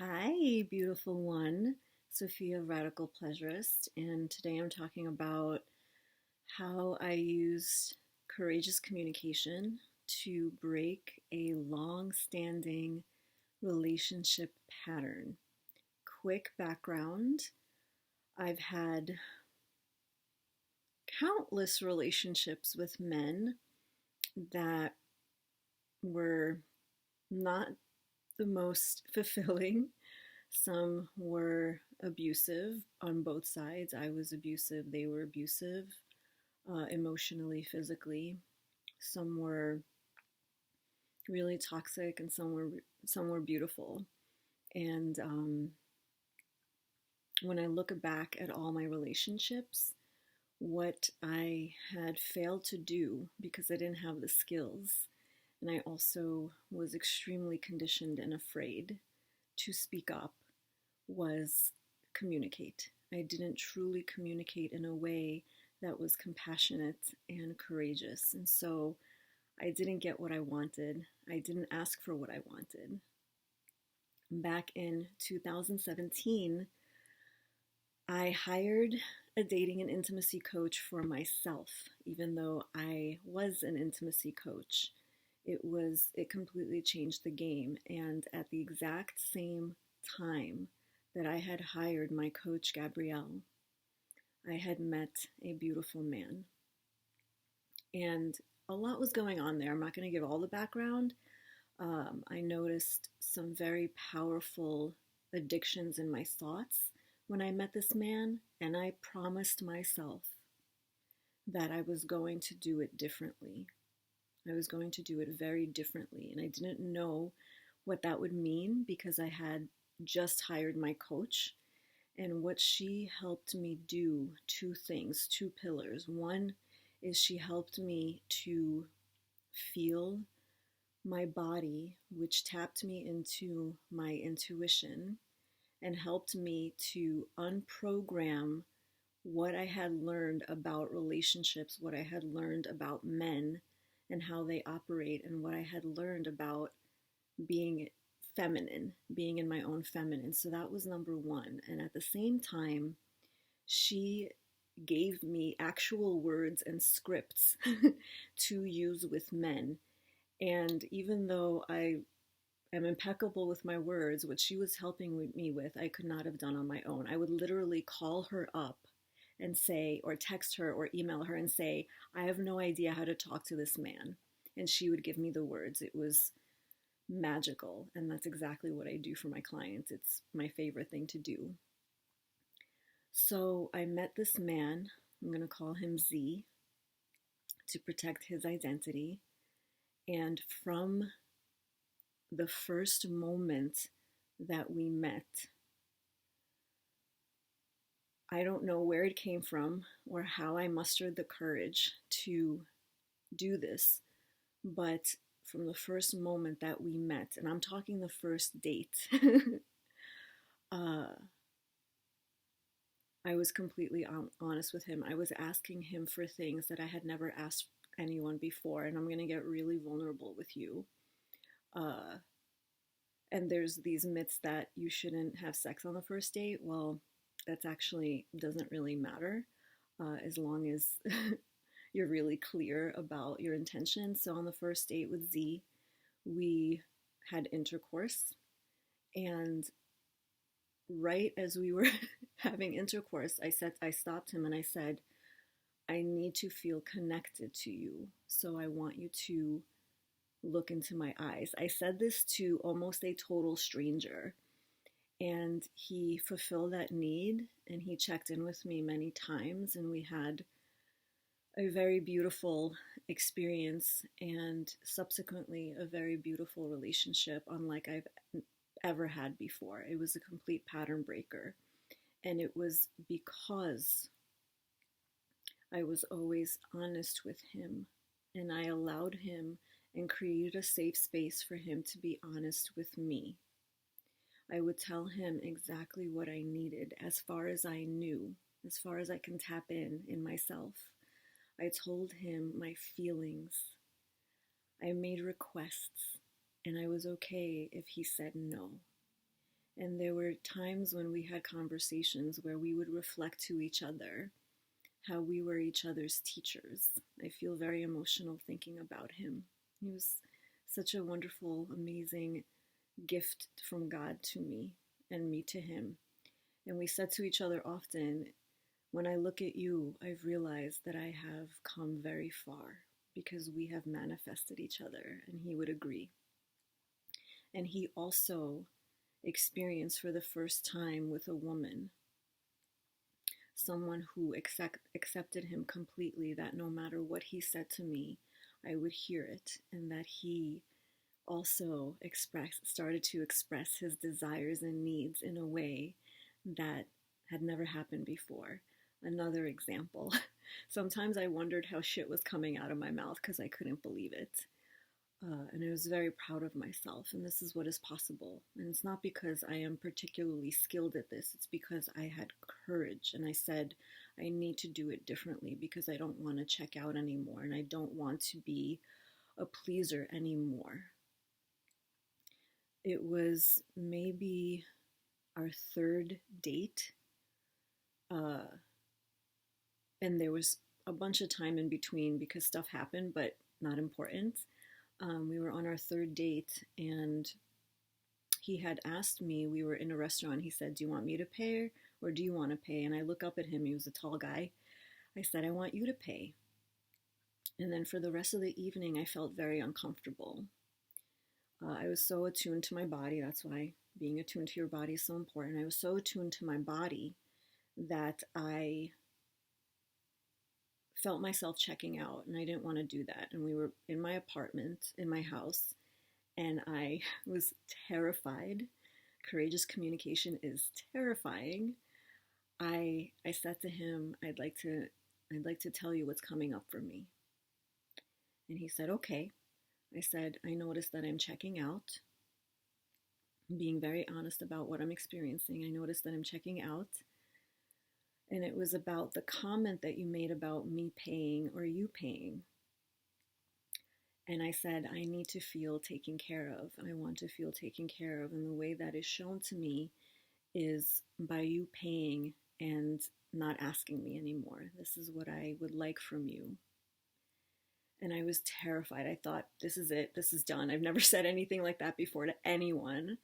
Hi, beautiful one. Sophia, Radical Pleasurist, and today I'm talking about how I used courageous communication to break a long standing relationship pattern. Quick background: I've had countless relationships with men that were not the most fulfilling. Some were abusive on both sides. I was abusive, they were abusive, emotionally, physically. Some were really toxic, and some were beautiful. And when I look back at all my relationships, what I had failed to do because I didn't have the skills, and I also was extremely conditioned and afraid to speak up, was communicate. I didn't truly communicate in a way that was compassionate and courageous. And so I didn't get what I wanted. I didn't ask for what I wanted. Back in 2017, I hired a dating and intimacy coach for myself, even though I was an intimacy coach. It completely changed the game. And at the exact same time that I had hired my coach, Gabrielle, I had met a beautiful man. And a lot was going on there. I'm not going to give all the background. I noticed some very powerful addictions in my thoughts when I met this man, and I promised myself that I was going to do it differently. I was going to do it very differently, and I didn't know what that would mean because I had just hired my coach. And what she helped me do, two things, two pillars. One is she helped me to feel my body, which tapped me into my intuition and helped me to unprogram what I had learned about relationships, what I had learned about men and how they operate, and what I had learned about being feminine, being in my own feminine. So that was number one. And at the same time, she gave me actual words and scripts to use with men. And even though I am impeccable with my words, what she was helping me with, I could not have done on my own. I would literally call her up and say, or text her or email her and say, I have no idea how to talk to this man. And she would give me the words. It was magical, and that's exactly what I do for my clients. It's my favorite thing to do. So I met this man, I'm going to call him Z, to protect his identity. And from the first moment that we met, I don't know where it came from or how I mustered the courage to do this, but from the first moment that we met, and I'm talking the first date, uh, I was completely honest with him. I was asking him for things that I had never asked anyone before, and I'm going to get really vulnerable with you. And there's these myths that you shouldn't have sex on the first date. Well, that's actually doesn't really matter as long as you're really clear about your intentions. So on the first date with Z, we had intercourse, and right as we were having intercourse, I stopped him and I said, I need to feel connected to you. So I want you to look into my eyes. I said this to almost a total stranger, and he fulfilled that need, and he checked in with me many times, and we had a very beautiful experience and subsequently a very beautiful relationship, unlike I've ever had before. It was a complete pattern breaker. And it was because I was always honest with him, and I allowed him and created a safe space for him to be honest with me. I would tell him exactly what I needed as far as I knew, as far as I can tap in myself. I told him my feelings. I made requests, and I was okay if he said no. And there were times when we had conversations where we would reflect to each other how we were each other's teachers. I feel very emotional thinking about him. He was such a wonderful, amazing gift from God to me and me to him. And we said to each other often, when I look at you, I've realized that I have come very far because we have manifested each other, and he would agree. And he also experienced for the first time with a woman, someone who accepted him completely, that no matter what he said to me, I would hear it, and that he also started to express his desires and needs in a way that had never happened before. Another example, sometimes I wondered how shit was coming out of my mouth because I couldn't believe it. And I was very proud of myself, and this is what is possible. And it's not because I am particularly skilled at this, it's because I had courage, and I said, I need to do it differently because I don't want to check out anymore, and I don't want to be a pleaser anymore. It was maybe our third date, and there was a bunch of time in between because stuff happened, but not important. We were on our third date, and he had asked me, we were in a restaurant, he said, do you want me to pay or do you want to pay? And I look up at him, he was a tall guy. I said, I want you to pay. And then for the rest of the evening, I felt very uncomfortable. I was so attuned to my body. That's why being attuned to your body is so important. I was so attuned to my body that I felt myself checking out, and I didn't want to do that. And we were in my apartment, in my house, and I was terrified. Courageous communication is terrifying. I said to him, I'd like to tell you what's coming up for me. And he said, okay. I said, I noticed that I'm checking out. I'm being very honest about what I'm experiencing. I noticed that I'm checking out. And it was about the comment that you made about me paying or you paying. And I said, I need to feel taken care of. I want to feel taken care of. And the way that is shown to me is by you paying and not asking me anymore. This is what I would like from you. And I was terrified. I thought, this is it. This is done. I've never said anything like that before to anyone.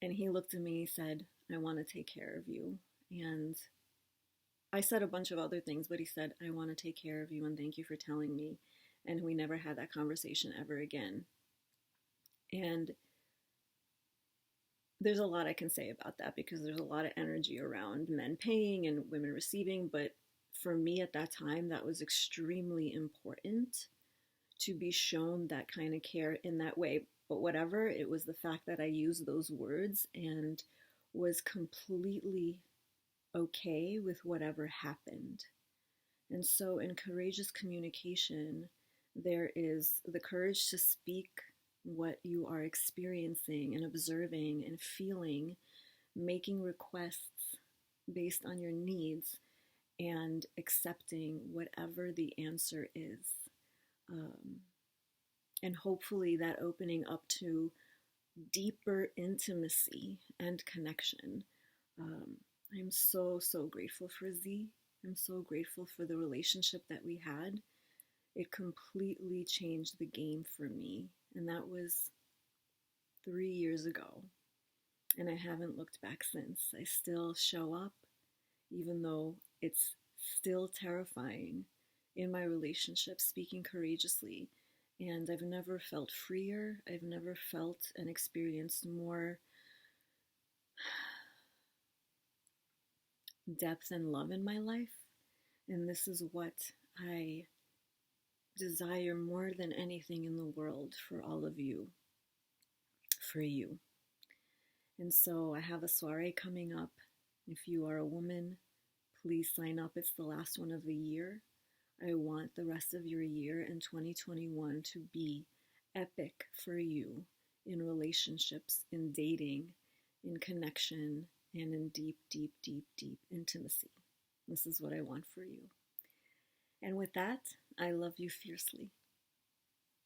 And he looked at me and said, I want to take care of you. And I said a bunch of other things, but he said, I want to take care of you and thank you for telling me. And we never had that conversation ever again. And there's a lot I can say about that because there's a lot of energy around men paying and women receiving. But for me at that time, that was extremely important to be shown that kind of care in that way. But whatever, it was the fact that I used those words and was completely okay with whatever happened. And so in courageous communication, there is the courage to speak what you are experiencing and observing and feeling, making requests based on your needs, and accepting whatever the answer is. And hopefully that opening up to deeper intimacy and connection. I'm so, so grateful for Z. I'm so grateful for the relationship that we had. It completely changed the game for me. And that was 3 years ago. And I haven't looked back since. I still show up, even though it's still terrifying in my relationship, speaking courageously. And I've never felt freer. I've never felt and experienced more depth and love in my life. And this is what I desire more than anything in the world for all of you, for you. And so I have a soiree coming up. If you are a woman, please sign up. It's the last one of the year. I want the rest of your year in 2021 to be epic for you in relationships, in dating, in connection, and in deep, deep, deep, deep intimacy. This is what I want for you. And with that, I love you fiercely.